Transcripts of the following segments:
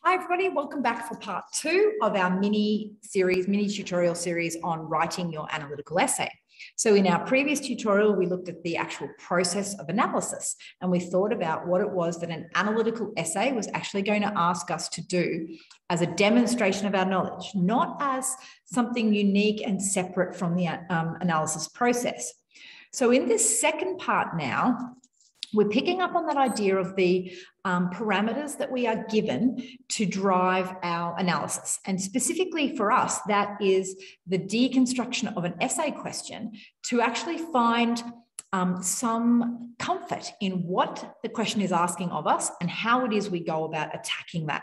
Hi everybody, welcome back for part 2 of our mini tutorial series on writing your analytical essay. So in our previous tutorial, we looked at the actual process of analysis and we thought about what it was that an analytical essay was actually going to ask us to do as a demonstration of our knowledge, not as something unique and separate from the analysis process. So in this second part now, we're picking up on that idea of the parameters that we are given to drive our analysis. And specifically for us, that is the deconstruction of an essay question to actually find some comfort in what the question is asking of us and how it is we go about attacking that.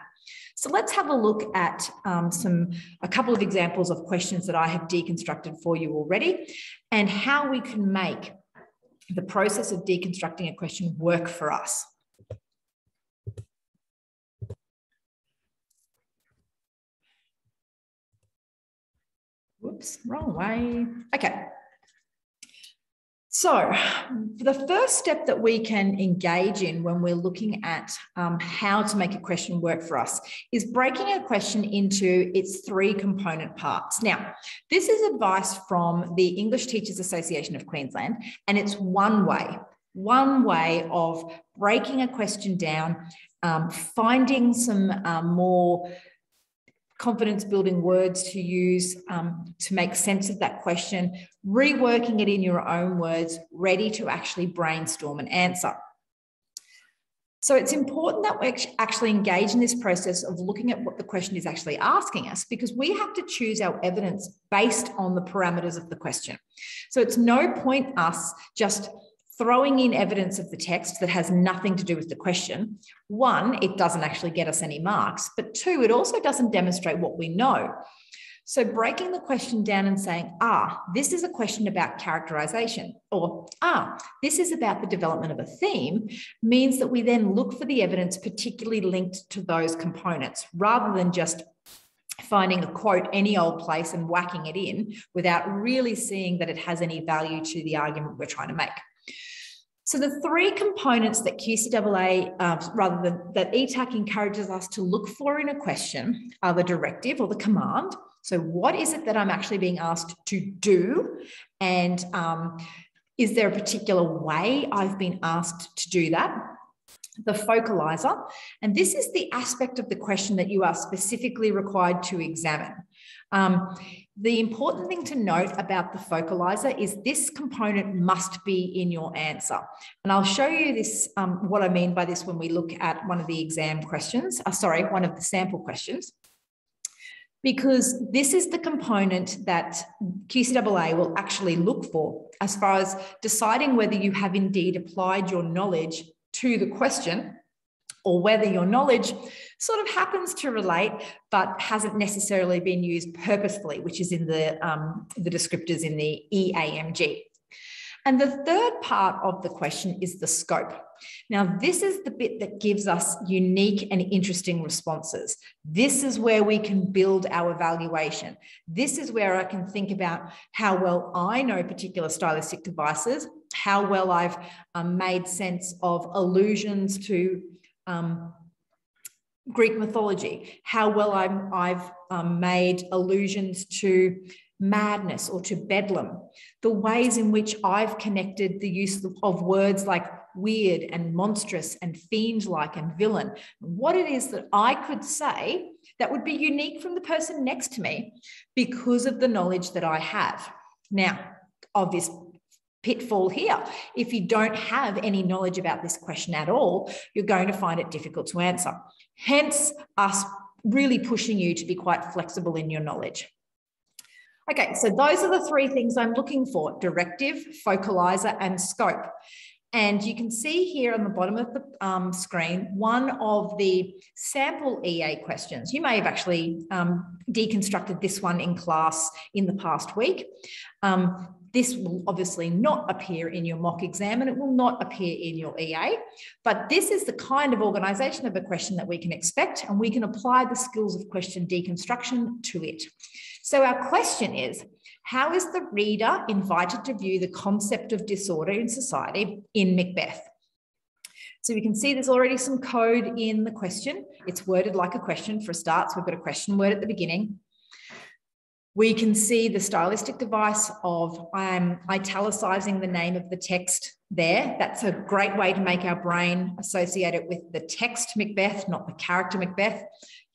So let's have a look at a couple of examples of questions that I have deconstructed for you already and how we can make the process of deconstructing a question work for us. Whoops, wrong way. Okay. So the first step that we can engage in when we're looking at how to make a question work for us is breaking a question into its 3 component parts. Now, this is advice from the English Teachers Association of Queensland, and it's one way of breaking a question down, finding some more confidence-building words to use to make sense of that question, reworking it in your own words, ready to actually brainstorm an answer. So it's important that we actually engage in this process of looking at what the question is actually asking us, because we have to choose our evidence based on the parameters of the question. So it's no point us just throwing in evidence of the text that has nothing to do with the question. 1, it doesn't actually get us any marks, but 2, it also doesn't demonstrate what we know. So breaking the question down and saying, this is a question about characterization, or this is about the development of a theme, means that we then look for the evidence particularly linked to those components, rather than just finding a quote any old place and whacking it in without really seeing that it has any value to the argument we're trying to make. So the 3 components that QCAA, that ETAC encourages us to look for in a question are the directive or the command. So what is it that I'm actually being asked to do? And is there a particular way I've been asked to do that? The focalizer, and this is the aspect of the question that you are specifically required to examine. The important thing to note about the focalizer is this component must be in your answer. And I'll show you this, what I mean by this when we look at one of the exam questions, one of the sample questions, because this is the component that QCAA will actually look for as far as deciding whether you have indeed applied your knowledge to the question, or whether your knowledge sort of happens to relate, but hasn't necessarily been used purposefully, which is in the descriptors in the EAMG. And the third part of the question is the scope. Now, this is the bit that gives us unique and interesting responses. This is where we can build our evaluation. This is where I can think about how well I know particular stylistic devices, how well I've made sense of allusions to Greek mythology, how well I've made allusions to madness or to bedlam, the ways in which I've connected the use of words like weird and monstrous and fiend-like and villain, what it is that I could say that would be unique from the person next to me because of the knowledge that I have. Now, of this pitfall here, if you don't have any knowledge about this question at all, you're going to find it difficult to answer. Hence, us really pushing you to be quite flexible in your knowledge. Okay, so those are the 3 things I'm looking for: directive, focalizer, and scope. And you can see here on the bottom of the screen, one of the sample EA questions. You may have actually deconstructed this one in class in the past week. This will obviously not appear in your mock exam and it will not appear in your EA, but this is the kind of organisation of a question that we can expect, and we can apply the skills of question deconstruction to it. So our question is, how is the reader invited to view the concept of disorder in society in Macbeth? So we can see there's already some code in the question. It's worded like a question for a start. So we've got a question word at the beginning. We can see the stylistic device of I'm italicizing the name of the text there. That's a great way to make our brain associate it with the text Macbeth, not the character Macbeth.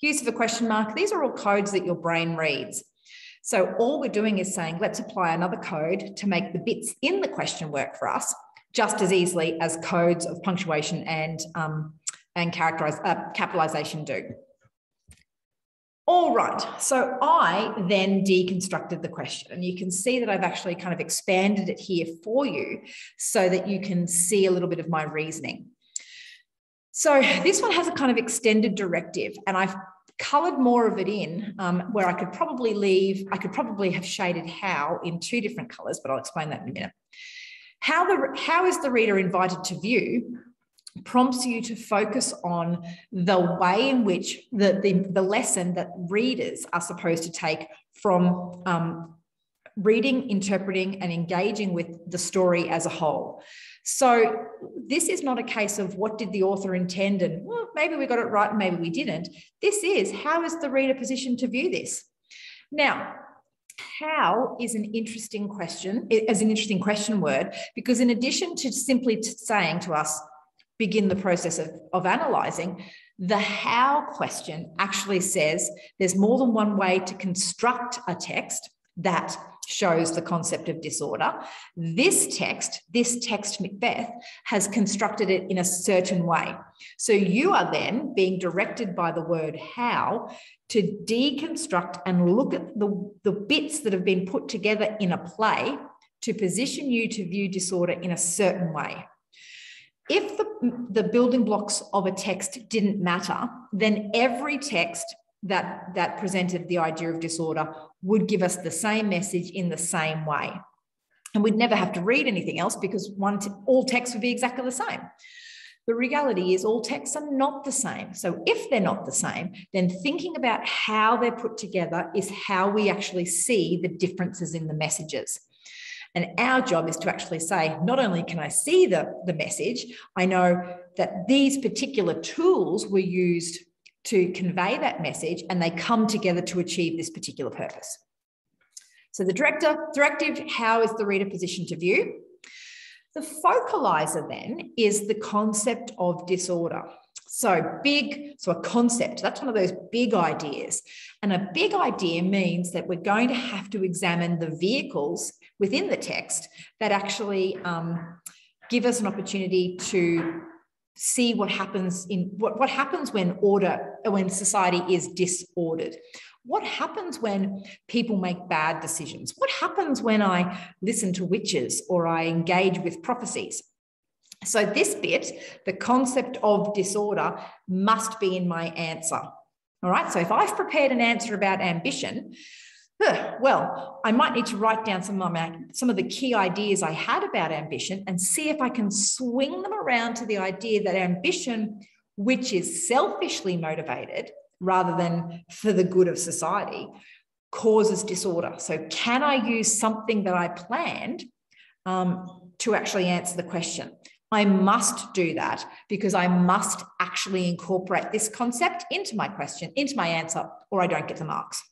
Use of a question mark. These are all codes that your brain reads. So all we're doing is saying, let's apply another code to make the bits in the question work for us just as easily as codes of punctuation and capitalization do. All right, so I then deconstructed the question, and you can see that I've actually kind of expanded it here for you so that you can see a little bit of my reasoning. So this one has a kind of extended directive, and I've colored more of it in where I could probably have shaded how in two different colors, but I'll explain that in a minute. How is the reader invited to view prompts you to focus on the way in which the lesson that readers are supposed to take from reading, interpreting, and engaging with the story as a whole. So this is not a case of what did the author intend and, well, maybe we got it right and maybe we didn't. This is, how is the reader positioned to view this? Now, how is an interesting question, as an interesting question word, because in addition to simply saying to us, begin the process of analysing, the how question actually says there's more than one way to construct a text that shows the concept of disorder. This text Macbeth, has constructed it in a certain way. So you are then being directed by the word how to deconstruct and look at the bits that have been put together in a play to position you to view disorder in a certain way. If the building blocks of a text didn't matter, then every text that presented the idea of disorder would give us the same message in the same way. And we'd never have to read anything else because all texts would be exactly the same. The reality is all texts are not the same. So if they're not the same, then thinking about how they're put together is how we actually see the differences in the messages. And our job is to actually say, not only can I see the message, I know that these particular tools were used to convey that message and they come together to achieve this particular purpose. So the directive, how is the reader positioned to view? The focalizer then is the concept of disorder. So a concept, that's one of those big ideas. And a big idea means that we're going to have to examine the vehicles within the text that actually give us an opportunity to see what happens what happens when society is disordered. What happens when people make bad decisions? What happens when I listen to witches or I engage with prophecies? So this bit, the concept of disorder, must be in my answer. All right, so if I've prepared an answer about ambition, well, I might need to write down some of the key ideas I had about ambition and see if I can swing them around to the idea that ambition, which is selfishly motivated rather than for the good of society, causes disorder. So can I use something that I planned to actually answer the question? I must do that because I must actually incorporate this concept into my question, into my answer, or I don't get the marks.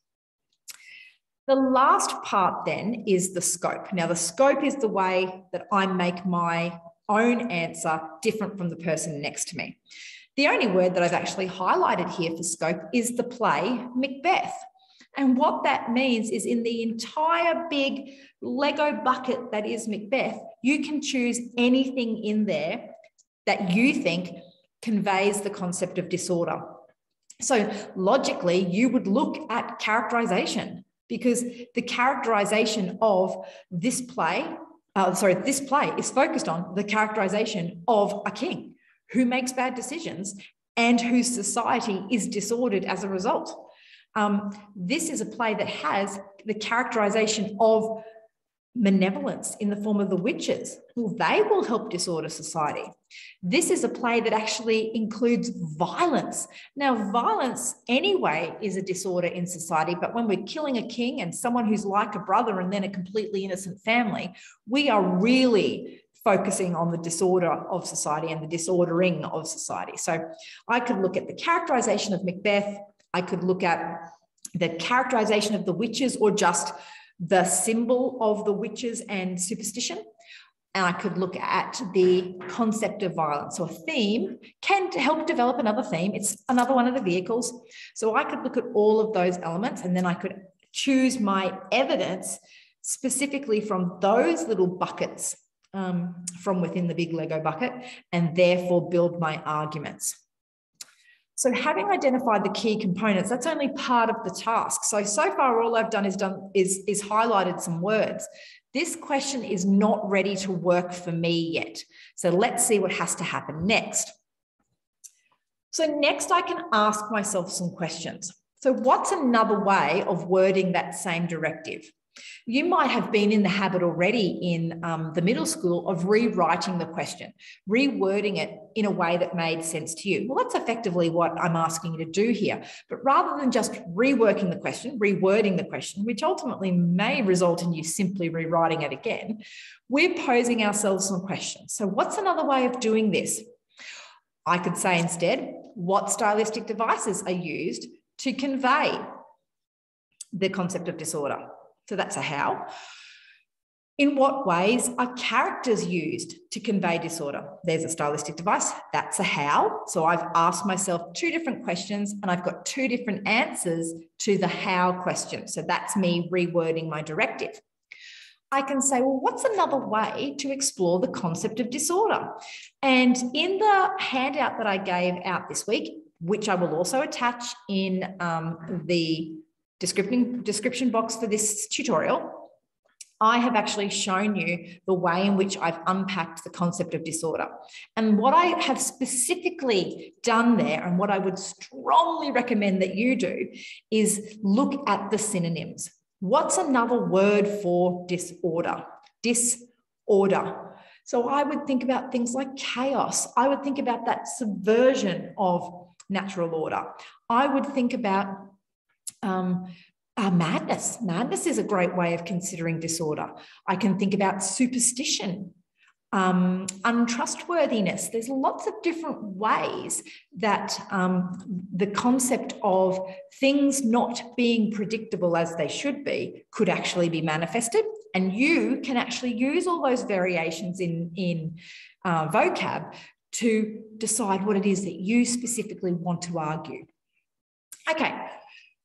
The last part then is the scope. Now, the scope is the way that I make my own answer different from the person next to me. The only word that I've actually highlighted here for scope is the play Macbeth. And what that means is in the entire big Lego bucket that is Macbeth, you can choose anything in there that you think conveys the concept of disorder. So logically, you would look at characterization because the characterization of this play is focused on the characterization of a king who makes bad decisions and whose society is disordered as a result. This is a play that has the characterization of malevolence in the form of the witches. Well, they will help disorder society. This is a play that actually includes violence. Now, violence anyway is a disorder in society, but when we're killing a king and someone who's like a brother and then a completely innocent family, we are really focusing on the disorder of society and the disordering of society. So I could look at the characterization of Macbeth. I could look at the characterization of the witches, or just the symbol of the witches and superstition. And I could look at the concept of violence. So a theme can help develop another theme. It's another one of the vehicles. So I could look at all of those elements, and then I could choose my evidence specifically from those little buckets from within the big Lego bucket, and therefore build my arguments. So having identified the key components, that's only part of the task. So far all I've done is highlighted some words. This question is not ready to work for me yet. So let's see what has to happen next. So next I can ask myself some questions. So what's another way of wording that same directive? You might have been in the habit already in the middle school of rewriting the question, rewording it in a way that made sense to you. Well, that's effectively what I'm asking you to do here. But rather than just rewording the question, which ultimately may result in you simply rewriting it again, we're posing ourselves some questions. So what's another way of doing this? I could say instead, what stylistic devices are used to convey the concept of disorder? So that's a how. In what ways are characters used to convey disorder? There's a stylistic device. That's a how. So I've asked myself two different questions, and I've got two different answers to the how question. So that's me rewording my directive. I can say, well, what's another way to explore the concept of disorder? And in the handout that I gave out this week, which I will also attach in the description box for this tutorial, I have actually shown you the way in which I've unpacked the concept of disorder. And what I have specifically done there, and what I would strongly recommend that you do, is look at the synonyms. What's another word for disorder? Disorder. So I would think about things like chaos. I would think about that subversion of natural order. I would think about madness. Madness is a great way of considering disorder. I can think about superstition, untrustworthiness. There's lots of different ways that the concept of things not being predictable as they should be could actually be manifested. And you can actually use all those variations in vocab to decide what it is that you specifically want to argue. Okay.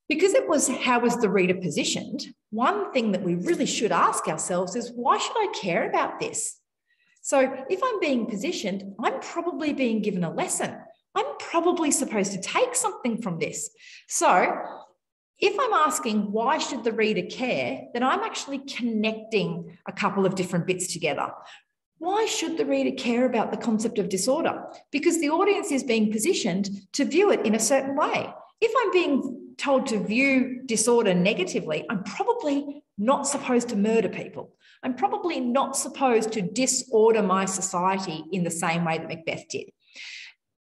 Because it was how was the reader positioned, one thing that we really should ask ourselves is, why should I care about this? So if I'm being positioned, I'm probably being given a lesson. I'm probably supposed to take something from this. So if I'm asking, why should the reader care, then I'm actually connecting a couple of different bits together. Why should the reader care about the concept of disorder? Because the audience is being positioned to view it in a certain way. If I'm being told to view disorder negatively, I'm probably not supposed to murder people. I'm probably not supposed to disorder my society in the same way that Macbeth did.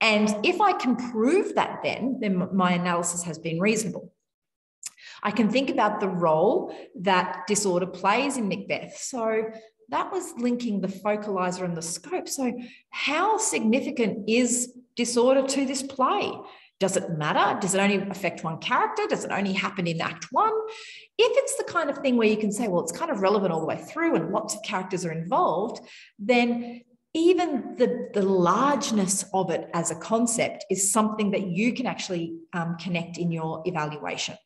And if I can prove that, then my analysis has been reasonable. I can think about the role that disorder plays in Macbeth. So that was linking the focalizer and the scope. So how significant is disorder to this play? Does it matter? Does it only affect one character? Does it only happen in Act 1? If it's the kind of thing where you can say, well, it's kind of relevant all the way through and lots of characters are involved, then even the largeness of it as a concept is something that you can actually connect in your evaluation.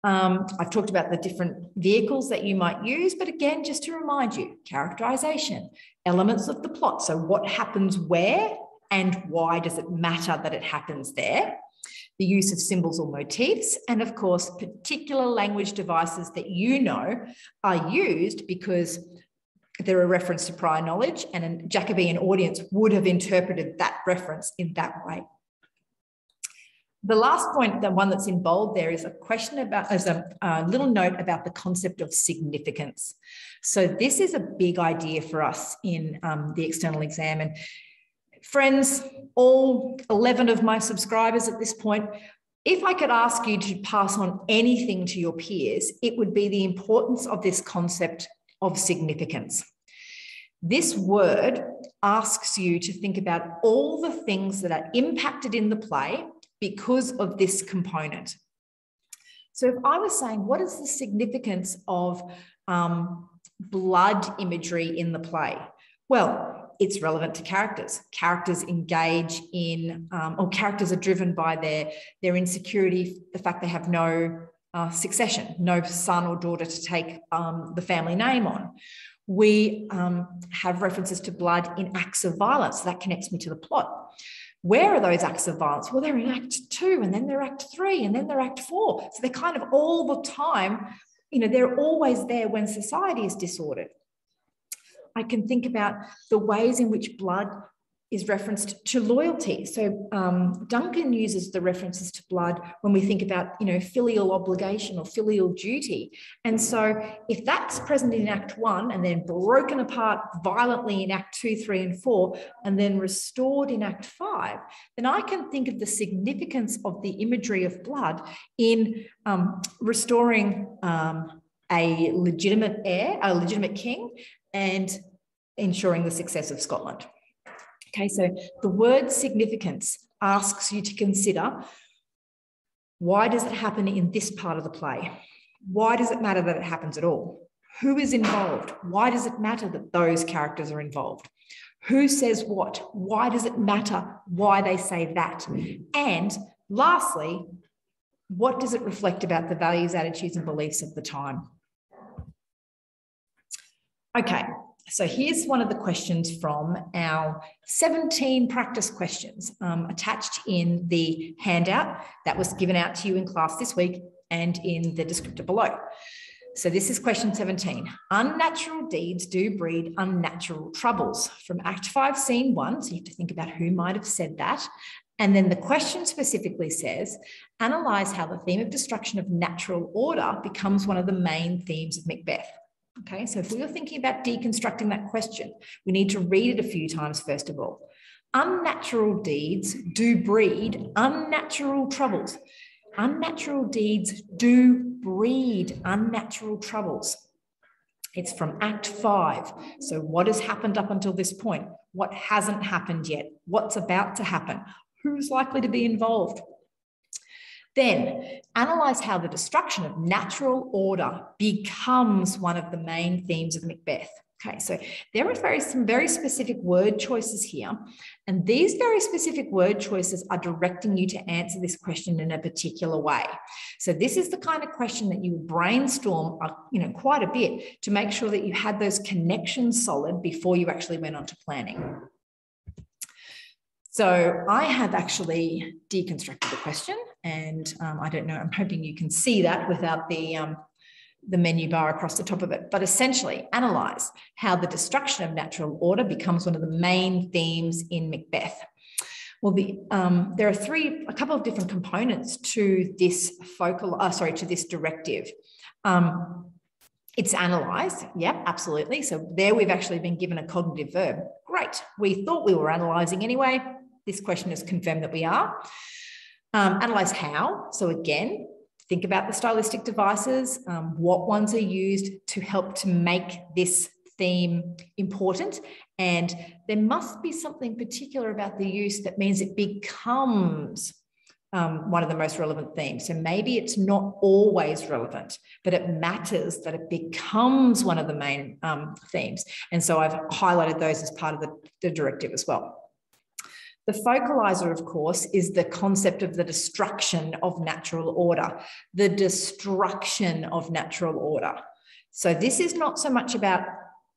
I've talked about the different vehicles that you might use, but again, just to remind you, characterization, elements of the plot. So what happens where and why does it matter that it happens there? The use of symbols or motifs, and of course, particular language devices that you know are used because they're a reference to prior knowledge, and a Jacobean audience would have interpreted that reference in that way. The last point, the one that's in bold there, is a question about, as a little note about the concept of significance. So this is a big idea for us in the external exam. And friends, all 11 of my subscribers at this point, if I could ask you to pass on anything to your peers, it would be the importance of this concept of significance. This word asks you to think about all the things that are impacted in the play because of this component. So if I was saying, what is the significance of blood imagery in the play? Well, it's relevant to characters. Characters engage in, or characters are driven by their insecurity, the fact they have no succession, no son or daughter to take the family name on. We have references to blood in acts of violence. So that connects me to the plot. Where are those acts of violence? Well, they're in Act 2, and then they're Act 3, and then they're Act 4. So they're kind of all the time, they're always there when society is disordered. I can think about the ways in which blood is referenced to loyalty. So Duncan uses the references to blood when we think about, filial obligation or filial duty. And so if that's present in Act 1 and then broken apart violently in Act 2, 3, and 4, and then restored in Act 5, then I can think of the significance of the imagery of blood in restoring a legitimate heir, a legitimate king, and ensuring the success of Scotland. Okay, so the word significance asks you to consider, why does it happen in this part of the play? Why does it matter that it happens at all? Who is involved? Why does it matter that those characters are involved? Who says what? Why does it matter why they say that? And lastly, what does it reflect about the values, attitudes, and beliefs of the time? Okay. So here's one of the questions from our 17 practice questions attached in the handout that was given out to you in class this week and in the descriptor below. So this is question 17. Unnatural deeds do breed unnatural troubles. From Act 5, Scene 1, so you have to think about who might have said that. And then the question specifically says, analyse how the theme of destruction of natural order becomes one of the main themes of Macbeth. Okay, so if we are thinking about deconstructing that question, we need to read it a few times first of all. Unnatural deeds do breed unnatural troubles. Unnatural deeds do breed unnatural troubles. It's from Act 5. So what has happened up until this point? What hasn't happened yet? What's about to happen? Who's likely to be involved? Then analyse how the destruction of natural order becomes one of the main themes of Macbeth. Okay, so there are some very specific word choices here, and these very specific word choices are directing you to answer this question in a particular way. So this is the kind of question that you brainstorm, quite a bit to make sure that you had those connections solid before you actually went on to planning. So I have actually deconstructed the question, and I don't know, I'm hoping you can see that without the menu bar across the top of it. But essentially, analyse how the destruction of natural order becomes one of the main themes in Macbeth. Well, there are a couple of different components to this to this directive. It's analyse, yep, absolutely. So there we've actually been given a cognitive verb. Great, we thought we were analysing anyway. This question has confirmed that we are. Analyse how, so again, think about the stylistic devices, what ones are used to help to make this theme important. And there must be something particular about the use that means it becomes one of the most relevant themes. So maybe it's not always relevant, but it matters that it becomes one of the main themes. And so I've highlighted those as part of the directive as well. The focalizer, of course, is the concept of the destruction of natural order, the destruction of natural order. So this is not so much about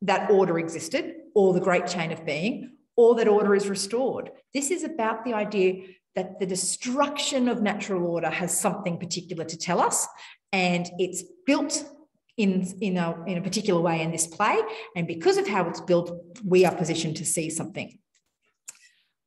that order existed or the great chain of being or that order is restored. This is about the idea that the destruction of natural order has something particular to tell us, and it's built in a particular way in this play. And because of how it's built, we are positioned to see something.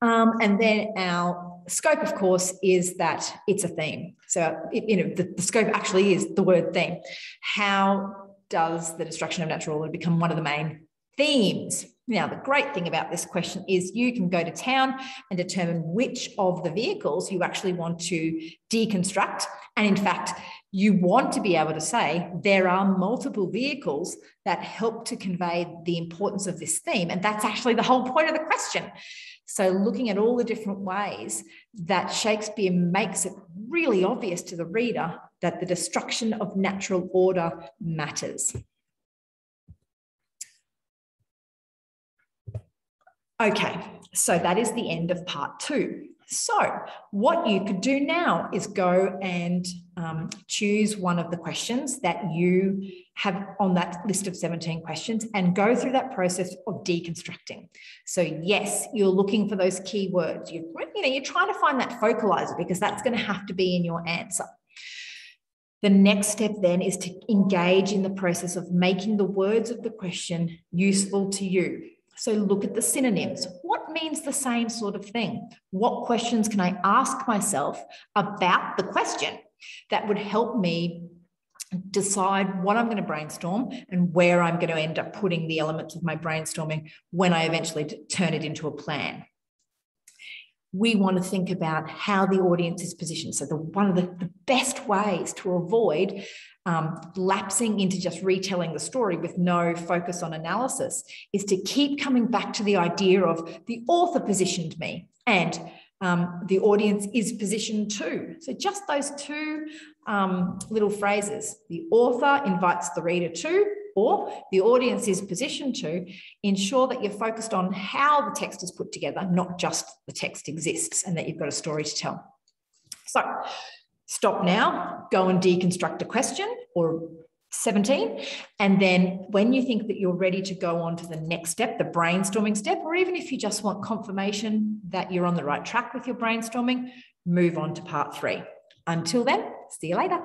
And then our scope, of course, is that it's a theme. So, the scope actually is the word theme. How does the destruction of natural order become one of the main themes? Now, the great thing about this question is you can go to town and determine which of the vehicles you actually want to deconstruct And in fact, you want to be able to say there are multiple vehicles that help to convey the importance of this theme. And that's actually the whole point of the question. So looking at all the different ways that Shakespeare makes it really obvious to the reader that the destruction of natural order matters. Okay, so that is the end of part 2. So what you could do now is go and choose one of the questions that you have on that list of 17 questions and go through that process of deconstructing. So yes, you're looking for those keywords. You're trying to find that focalizer because that's going to have to be in your answer. The next step then is to engage in the process of making the words of the question useful to you. So look at the synonyms. What means the same sort of thing? What questions can I ask myself about the question that would help me decide what I'm going to brainstorm and where I'm going to end up putting the elements of my brainstorming when I eventually turn it into a plan? We want to think about how the audience is positioned. So one of the best ways to avoid lapsing into just retelling the story with no focus on analysis is to keep coming back to the idea of the author positioned me and the audience is positioned too. So just those two little phrases, the author invites the reader to, or the audience is positioned to, ensure that you're focused on how the text is put together, not just the text exists and that you've got a story to tell. So stop now, go and deconstruct a question or 17. And then when you think that you're ready to go on to the next step, the brainstorming step, or even if you just want confirmation that you're on the right track with your brainstorming, move on to part 3. Until then, see you later.